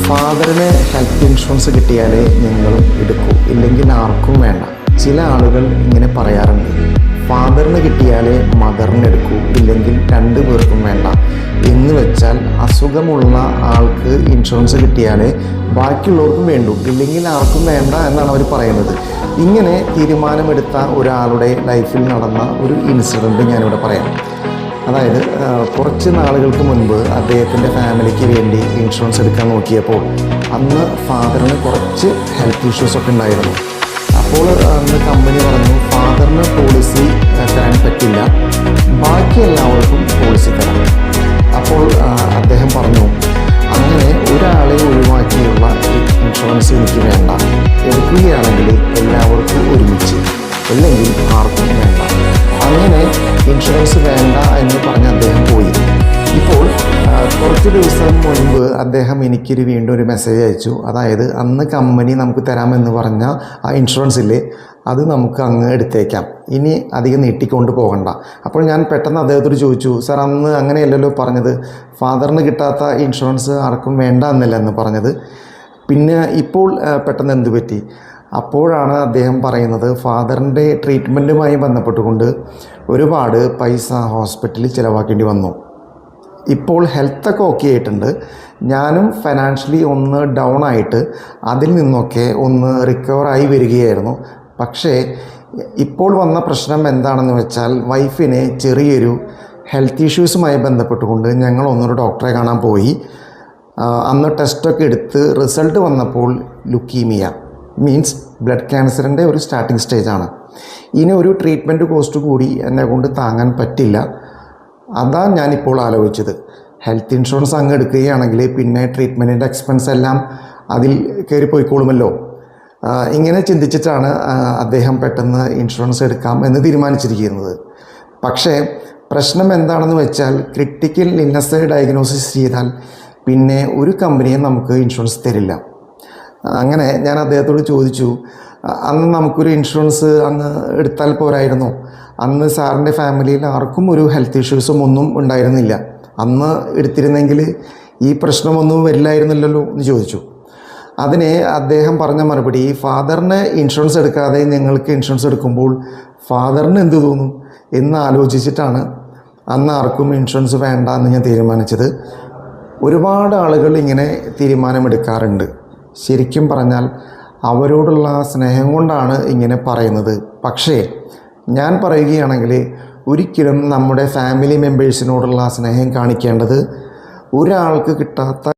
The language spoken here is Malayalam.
ഫാദറിന് ഹെൽത്ത് ഇൻഷുറൻസ് കിട്ടിയാലേ ഞങ്ങളും എടുക്കൂ, ഇല്ലെങ്കിൽ ആർക്കും വേണ്ട. ചില ആളുകൾ ഇങ്ങനെ പറയാറുണ്ട്, ഫാദറിന് കിട്ടിയാലേ മദറിന് എടുക്കൂ, ഇല്ലെങ്കിൽ രണ്ടു പേർക്കും വേണ്ട. എന്ന് വെച്ചാൽ അസുഖമുള്ള ആൾക്ക് ഇൻഷുറൻസ് കിട്ടിയാലേ ബാക്കിയുള്ളവർക്കും വേണ്ടൂ, ഇല്ലെങ്കിൽ ആർക്കും വേണ്ട എന്നാണ് അവർ പറയുന്നത്. ഇങ്ങനെ തീരുമാനമെടുത്ത ഒരാളുടെ ലൈഫിൽ നടന്ന ഒരു ഇൻസിഡൻറ്റ് ഞാനിവിടെ പറയാം. അതായത് കുറച്ച് നാളുകൾക്ക് മുൻപ് അദ്ദേഹത്തിൻ്റെ ഫാമിലിക്ക് വേണ്ടി ഇൻഷുറൻസ് എടുക്കാൻ നോക്കിയപ്പോൾ അന്ന് ഫാദറിന് കുറച്ച് ഹെൽത്ത് ഇഷ്യൂസൊക്കെ ഉണ്ടായിരുന്നു. അപ്പോൾ അന്ന് കമ്പനി പറഞ്ഞു, ഫാദറിന് പോളിസി തരാൻ പറ്റില്ല, ബാക്കി എല്ലാവർക്കും പോളിസി തരാം. അപ്പോൾ അദ്ദേഹം പറഞ്ഞു, അങ്ങനെ ഒരാളെ ഒഴിവാക്കിയുള്ള ഇൻഷുറൻസ് എനിക്ക് വേണ്ട, എടുക്കുകയാണെങ്കിൽ എല്ലാവർക്കും ഒരുമിച്ച്, അല്ലെങ്കിൽ ആർക്കും വേണ്ട. അങ്ങനെ ഇൻഷുറൻസ് വേണ്ട എന്ന് പറഞ്ഞ് അദ്ദേഹം പോയി. ഇപ്പോൾ കുറച്ച് ദിവസം മുൻപ് അദ്ദേഹം എനിക്കൊരു വീണ്ടും ഒരു മെസ്സേജ് അയച്ചു. അതായത് അന്ന് കമ്പനി നമുക്ക് തരാമെന്ന് പറഞ്ഞ ആ ഇൻഷുറൻസ് ഇല്ലേ, അത് നമുക്ക് അങ്ങ് എടുത്തേക്കാം, ഇനി അധികം നീട്ടിക്കൊണ്ട് പോകണ്ട. അപ്പോൾ ഞാൻ പെട്ടെന്ന് അദ്ദേഹത്തോട് ചോദിച്ചു, സാർ അന്ന് അങ്ങനെയല്ലല്ലോ പറഞ്ഞത്, ഫാദറിന് കിട്ടാത്ത ഇൻഷുറൻസ് ആർക്കും വേണ്ട എന്നല്ല എന്ന് പറഞ്ഞത്, പിന്നെ ഇപ്പോൾ പെട്ടെന്ന് എന്ത് പറ്റി? അപ്പോഴാണ് അദ്ദേഹം പറയുന്നത്, ഫാദറിൻ്റെ ട്രീറ്റ്മെൻറ്റുമായി ബന്ധപ്പെട്ടുകൊണ്ട് ഒരുപാട് പൈസ ഹോസ്പിറ്റലിൽ ചിലവാക്കേണ്ടി വന്നു. ഇപ്പോൾ ഹെൽത്തൊക്കെ ഓക്കെ ആയിട്ടുണ്ട്, ഞാനും ഫൈനാൻഷ്യലി ഒന്ന് ഡൗൺ ആയിട്ട് അതിൽ നിന്നൊക്കെ ഒന്ന് റിക്കവറായി വരികയായിരുന്നു. പക്ഷേ ഇപ്പോൾ വന്ന പ്രശ്നം എന്താണെന്ന് വെച്ചാൽ, വൈഫിന് ചെറിയൊരു ഹെൽത്ത് ഇഷ്യൂസുമായി ബന്ധപ്പെട്ടുകൊണ്ട് ഞങ്ങൾ ഒന്നൊരു ഡോക്ടറെ കാണാൻ പോയി. അന്ന് ടെസ്റ്റൊക്കെ എടുത്ത് റിസൾട്ട് വന്നപ്പോൾ ലുക്കീമിയ മീൻസ് ബ്ലഡ് ക്യാൻസറിൻ്റെ ഒരു സ്റ്റാർട്ടിംഗ് സ്റ്റേജാണ്. ഇനി ഒരു ട്രീറ്റ്മെൻറ്റ് കോസ്റ്റ് കൂടി എന്നെ കൊണ്ട് താങ്ങാൻ പറ്റില്ല. അതാണ് ഞാനിപ്പോൾ ആലോചിച്ചത്. ഹെൽത്ത് ഇൻഷുറൻസ് അങ്ങ് എടുക്കുകയാണെങ്കിൽ പിന്നെ ട്രീറ്റ്മെൻറ്റിൻ്റെ എക്സ്പെൻസ് എല്ലാം അതിൽ കയറിപ്പോയിക്കോളുമല്ലോ. ഇങ്ങനെ ചിന്തിച്ചിട്ടാണ് അദ്ദേഹം പെട്ടെന്ന് ഇൻഷുറൻസ് എടുക്കാം എന്ന് തീരുമാനിച്ചിരിക്കുന്നത്. പക്ഷേ പ്രശ്നം എന്താണെന്ന് വെച്ചാൽ, ക്രിട്ടിക്കൽ ഇൽനെസ് ഡയഗ്നോസിസ് ചെയ്താൽ പിന്നെ ഒരു കമ്പനിയും നമുക്ക് ഇൻഷുറൻസ് തരില്ല. അങ്ങനെ ഞാൻ അദ്ദേഹത്തോട് ചോദിച്ചു, അന്ന് നമുക്കൊരു ഇൻഷുറൻസ് അങ്ങ് എടുത്താൽ പോരായിരുന്നോ? അന്ന് സാറിൻ്റെ ഫാമിലിയിൽ ആർക്കും ഒരു ഹെൽത്ത് ഇഷ്യൂസും ഒന്നും ഉണ്ടായിരുന്നില്ല, അന്ന് എടുത്തിരുന്നെങ്കിൽ ഈ പ്രശ്നമൊന്നും വരില്ലായിരുന്നില്ലല്ലോ എന്ന് ചോദിച്ചു. അതിന് അദ്ദേഹം പറഞ്ഞ മറുപടി, ഫാദറിന് ഇൻഷുറൻസ് എടുക്കാതെ ഞങ്ങൾക്ക് ഇൻഷുറൻസ് എടുക്കുമ്പോൾ ഫാദറിന് എന്ത് തോന്നും എന്ന് ആലോചിച്ചിട്ടാണ് അന്ന് ആർക്കും ഇൻഷുറൻസ് വേണ്ട എന്ന് ഞാൻ തീരുമാനിച്ചത്. ഒരുപാട് ആളുകൾ ഇങ്ങനെ തീരുമാനമെടുക്കാറുണ്ട്. ശരിക്കും പറഞ്ഞാൽ അവരോടുള്ള സ്നേഹം കൊണ്ടാണ് ഇങ്ങനെ പറയുന്നത്. പക്ഷേ ഞാൻ പറയുകയാണെങ്കിൽ, ഒരിക്കലും നമ്മുടെ ഫാമിലി മെമ്പേഴ്സിനോടുള്ള സ്നേഹം കാണിക്കേണ്ടത് ഒരാൾക്ക് കിട്ടാത്ത